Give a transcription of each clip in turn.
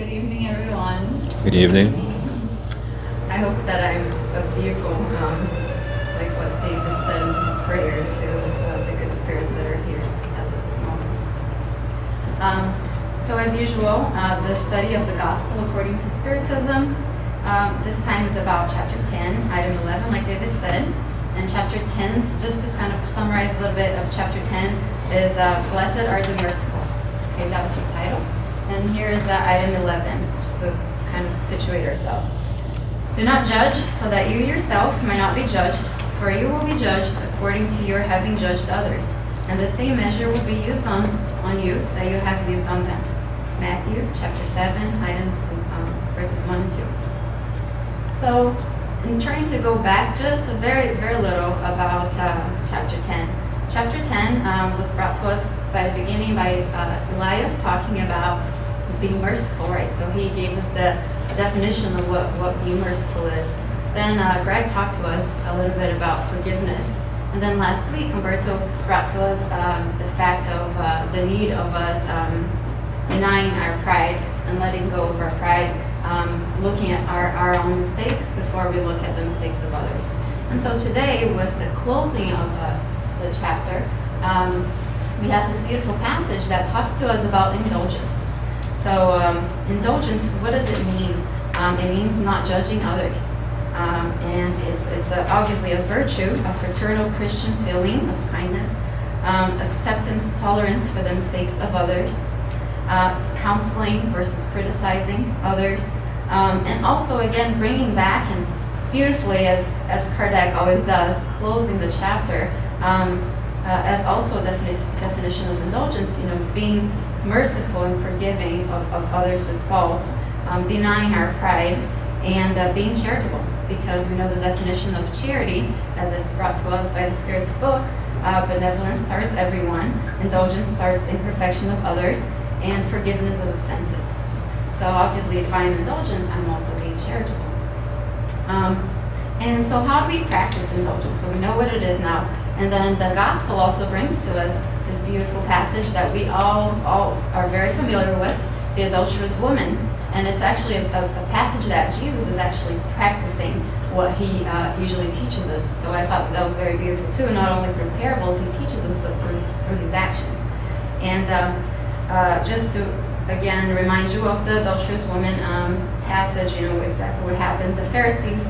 Good evening, everyone. Good evening. I hope that I'm a vehicle, like what David said in his prayer, to the good spirits that are here at this moment. So as usual, the study of the Gospel according to Spiritism, this time is about chapter 10, item 11, like David said. And chapter 10, just to kind of summarize a little bit of chapter 10, is Blessed are the Merciful. Okay, that was the title. And here is item 11, just to kind of situate ourselves. Do not judge, so that you yourself might not be judged, for you will be judged according to your having judged others. And the same measure will be used on you that you have used on them. Matthew chapter 7, items verses 1 and 2. So, in trying to go back just a very, very little about chapter 10. Chapter 10 was brought to us by the beginning by Elias talking about being merciful, right? So he gave us the definition of what being merciful is. Then Greg talked to us a little bit about forgiveness. And then last week, Humberto brought to us the fact of the need of us denying our pride and letting go of our pride, looking at our own mistakes before we look at the mistakes of others. And so today, with the closing of the chapter, we have this beautiful passage that talks to us about indulgence. So indulgence, what does it mean? It means not judging others. And it's obviously a virtue, a fraternal Christian feeling of kindness, acceptance, tolerance for the mistakes of others, counseling versus criticizing others, and also, again, bringing back and beautifully, as Kardec always does, closing the chapter, as also a definition of indulgence, being merciful and forgiving of others' faults, denying our pride, and being charitable, because we know the definition of charity, as it's brought to us by the Spirit's book, benevolence towards everyone, indulgence towards imperfection of others, and forgiveness of offenses. So obviously, if I'm indulgent, I'm also being charitable. And so how do we practice indulgence? So we know what it is now. And then the gospel also brings to us this beautiful passage that we all are very familiar with, the adulterous woman. And it's actually a passage that Jesus is actually practicing what he usually teaches us. So I thought that was very beautiful too, not only through parables he teaches us, but through his actions. And just to, again, remind you of the adulterous woman passage, exactly what happened. The Pharisees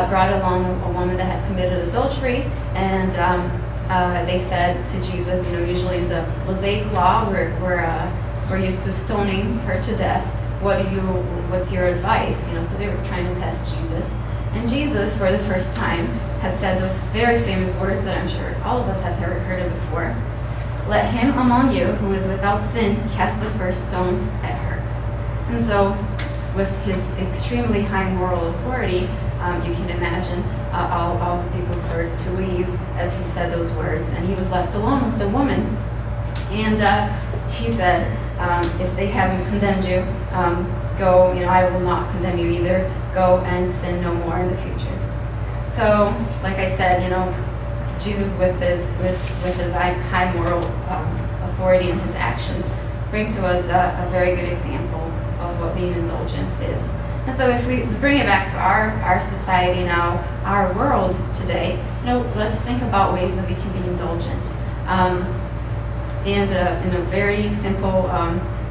brought along a woman that had committed adultery, and they said to Jesus, usually in the Mosaic law, we're used to stoning her to death. What's your advice? So they were trying to test Jesus. And Jesus, for the first time, has said those very famous words that I'm sure all of us have heard of before. Let him among you who is without sin cast the first stone at her. And so, with his extremely high moral authority, you can imagine all the people started to leave as he said those words, and he was left alone with the woman. And he said, if they haven't condemned you, go, I will not condemn you either. Go and sin no more in the future. So, like I said, Jesus with his high moral authority and his actions bring to us a very good example of what being indulgent is. And so if we bring it back to our society now, our world today, let's think about ways that we can be indulgent. And in a very simple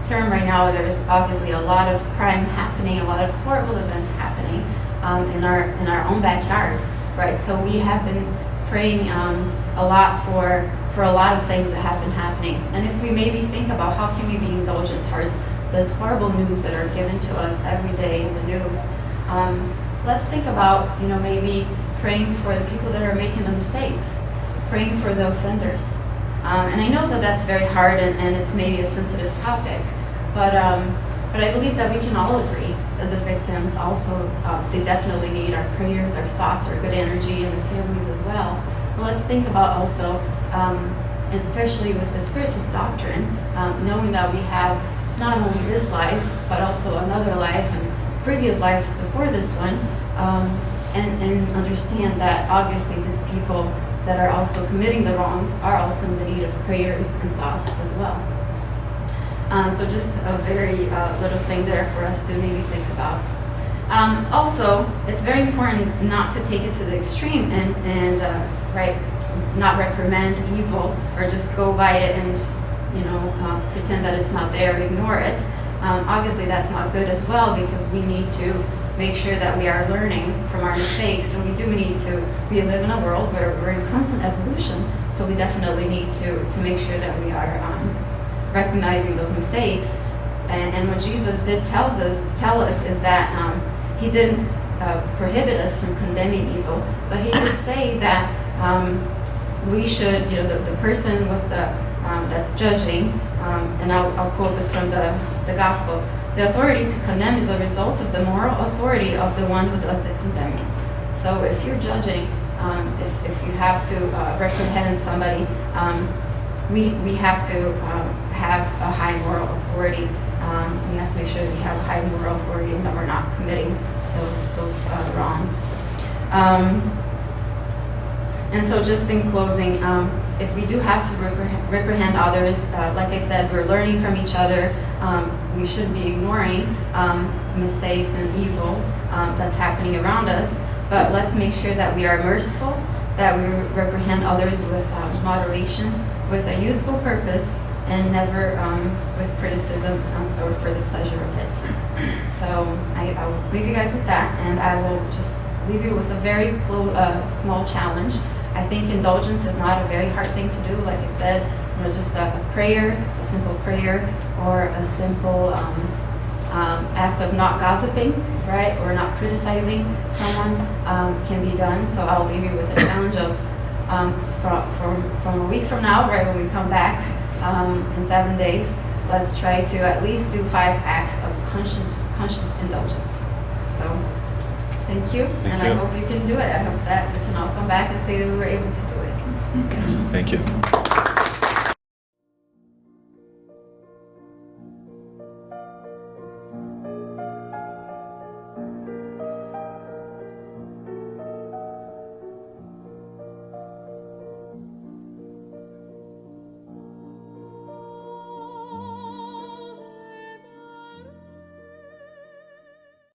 term right now, there's obviously a lot of crime happening, a lot of horrible events happening in our own backyard, right? So we have been praying a lot for a lot of things that have been happening. And if we maybe think about how can we be indulgent towards this horrible news that are given to us every day in the news, let's think about, maybe praying for the people that are making the mistakes, praying for the offenders. And I know that that's very hard and it's maybe a sensitive topic, but I believe that we can all agree that the victims also, they definitely need our prayers, our thoughts, our good energy, and the families as well. But let's think about also, and especially with the Spiritist Doctrine, knowing that we have not only this life, but also another life and previous lives before this one, and understand that obviously these people that are also committing the wrongs are also in the need of prayers and thoughts as well. So just a very little thing there for us to maybe think about. Also, it's very important not to take it to the extreme and right, not reprimand evil or just go by it and just pretend that it's not there, ignore it. Obviously, that's not good as well, because we need to make sure that we are learning from our mistakes, and we live in a world where we're in constant evolution, so we definitely need to make sure that we are recognizing those mistakes. And what Jesus did tell us is that he didn't prohibit us from condemning evil, but he did say that we should, the person with that's judging, and I'll quote this from the gospel: the authority to condemn is a result of the moral authority of the one who does the condemning. So if you're judging, if you have to reprehend somebody, we have to have a high moral authority. We have to make sure that we have a high moral authority and that we're not committing those wrongs. And so just in closing, if we do have to reprehend others, like I said, we're learning from each other. We shouldn't be ignoring mistakes and evil that's happening around us, but let's make sure that we are merciful, that we reprehend others with moderation, with a useful purpose, and never with criticism or for the pleasure of it. So I will leave you guys with that, and I will just leave you with a very small challenge. I think indulgence is not a very hard thing to do. Like I said, just a prayer, a simple prayer, or a simple act of not gossiping, right, or not criticizing someone can be done. So I'll leave you with a challenge of from a week from now, right, when we come back in 7 days, let's try to at least do 5 acts of conscious indulgence. So thank you, and I hope you can do it. I hope that we can all come back and say that we were able to do it. Thank you.